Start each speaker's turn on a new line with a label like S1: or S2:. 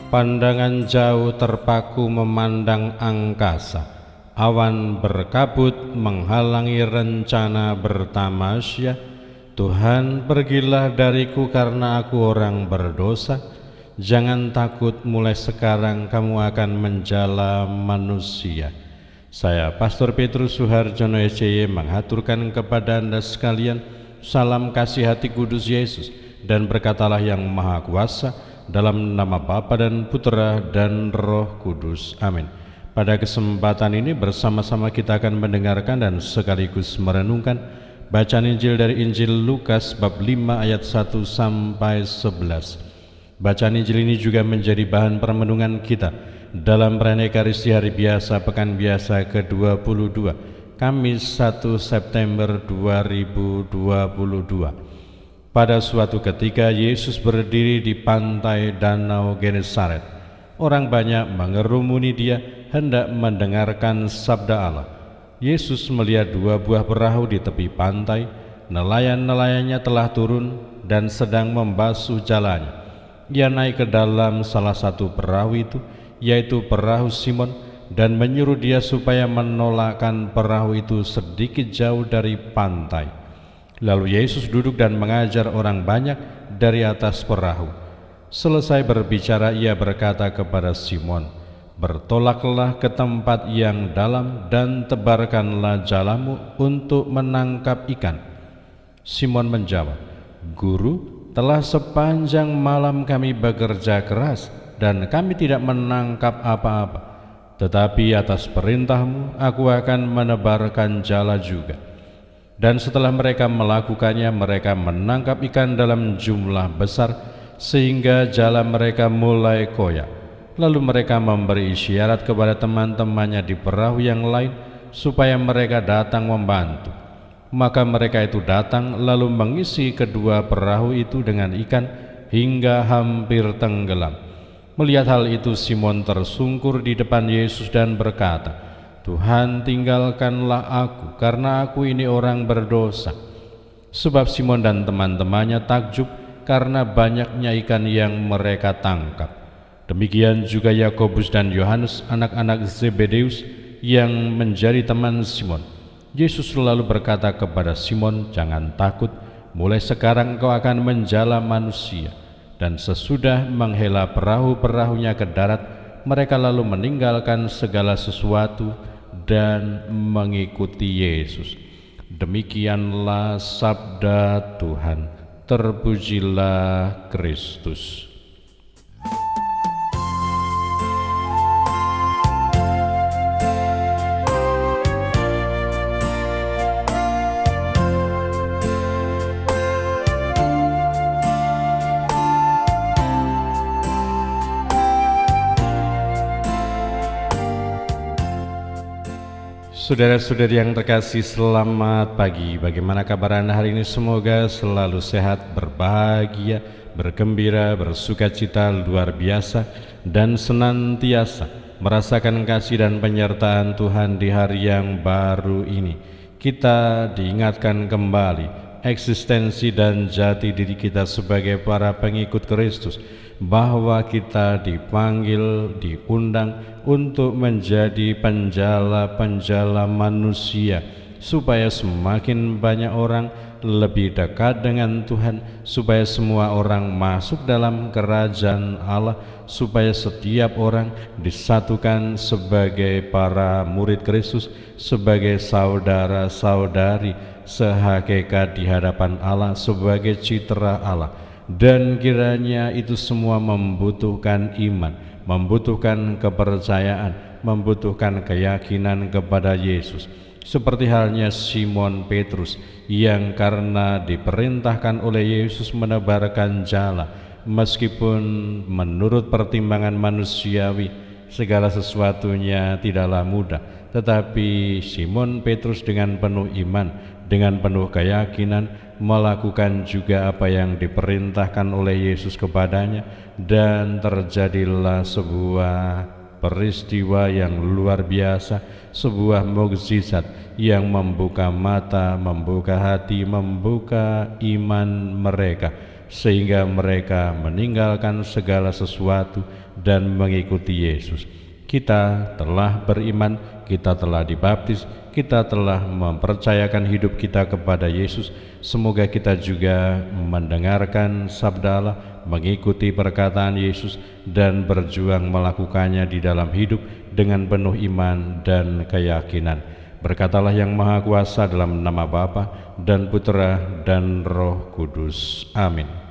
S1: Pandangan jauh terpaku memandang angkasa. Awan berkabut menghalangi rencana bertamasya. Tuhan, pergilah dariku karena aku orang berdosa. Jangan takut, mulai sekarang kamu akan menjala manusia. Saya Pastor Petrus Suharjono SCY menghaturkan kepada Anda sekalian salam kasih hati kudus Yesus, dan berkatalah yang Maha Kuasa, dalam nama Bapa dan Putera dan Roh Kudus. Amin. Pada kesempatan ini bersama-sama kita akan mendengarkan dan sekaligus merenungkan bacaan Injil dari Injil Lukas bab 5 ayat 1 sampai 11. Bacaan Injil ini juga menjadi bahan permenungan kita dalam perayaan Ekaristi Hari Biasa Pekan Biasa ke-22, Kamis 1 September 2022. Pada suatu ketika Yesus berdiri di pantai Danau Genesaret. Orang banyak mengerumuni Dia hendak mendengarkan sabda Allah. Yesus melihat 2 buah perahu di tepi pantai. Nelayan-nelayannya telah turun dan sedang membasuh jalannya. Ia naik ke dalam salah satu perahu itu, yaitu perahu Simon, dan menyuruh dia supaya menolakkan perahu itu sedikit jauh dari pantai. Lalu Yesus duduk dan mengajar orang banyak dari atas perahu. Selesai berbicara, ia berkata kepada Simon, "Bertolaklah ke tempat yang dalam dan tebarkanlah jalamu untuk menangkap ikan." Simon menjawab, "Guru, telah sepanjang malam kami bekerja keras dan kami tidak menangkap apa-apa. Tetapi atas perintahmu aku akan menebarkan jala juga." Dan setelah mereka melakukannya, mereka menangkap ikan dalam jumlah besar sehingga jala mereka mulai koyak. Lalu mereka memberi isyarat kepada teman-temannya di perahu yang lain supaya mereka datang membantu. Maka mereka itu datang lalu mengisi kedua perahu itu dengan ikan hingga hampir tenggelam. Melihat hal itu, Simon tersungkur di depan Yesus dan berkata, "Tuhan, tinggalkanlah aku karena aku ini orang berdosa." Sebab Simon dan teman-temannya takjub karena banyaknya ikan yang mereka tangkap. Demikian juga Yakobus dan Yohanes, anak-anak Zebedeus, yang menjadi teman Simon. Yesus selalu berkata kepada Simon, "Jangan takut, mulai sekarang kau akan menjala manusia." Dan sesudah menghela perahu-perahunya ke darat, mereka lalu meninggalkan segala sesuatu dan mengikuti Yesus. Demikianlah sabda Tuhan. Terpujilah Kristus. Saudara-saudari yang terkasih, selamat pagi. Bagaimana kabar Anda hari ini? Semoga selalu sehat, berbahagia, bergembira, bersukacita luar biasa, dan senantiasa merasakan kasih dan penyertaan Tuhan di hari yang baru ini. Kita diingatkan kembali eksistensi dan jati diri kita sebagai para pengikut Kristus, bahwa kita dipanggil, diundang untuk menjadi penjala-penjala manusia, supaya semakin banyak orang lebih dekat dengan Tuhan, supaya semua orang masuk dalam kerajaan Allah, supaya setiap orang disatukan sebagai para murid Kristus, sebagai saudara-saudari sehakikat di hadapan Allah, sebagai citra Allah. Dan kiranya itu semua membutuhkan iman, membutuhkan kepercayaan, membutuhkan keyakinan kepada Yesus. Seperti halnya Simon Petrus yang karena diperintahkan oleh Yesus menebarkan jala, meskipun menurut pertimbangan manusiawi segala sesuatunya tidaklah mudah, tetapi Simon Petrus dengan penuh iman, dengan penuh keyakinan melakukan juga apa yang diperintahkan oleh Yesus kepadanya, dan terjadilah sebuah peristiwa yang luar biasa, sebuah mukjizat yang membuka mata, membuka hati, membuka iman mereka, sehingga mereka meninggalkan segala sesuatu dan mengikuti Yesus. Kita telah beriman, kita telah dibaptis, kita telah mempercayakan hidup kita kepada Yesus. Semoga kita juga mendengarkan sabda Allah, mengikuti perkataan Yesus, dan berjuang melakukannya di dalam hidup dengan penuh iman dan keyakinan. Berkatalah yang Maha Kuasa dalam nama Bapa dan Putra dan Roh Kudus. Amin.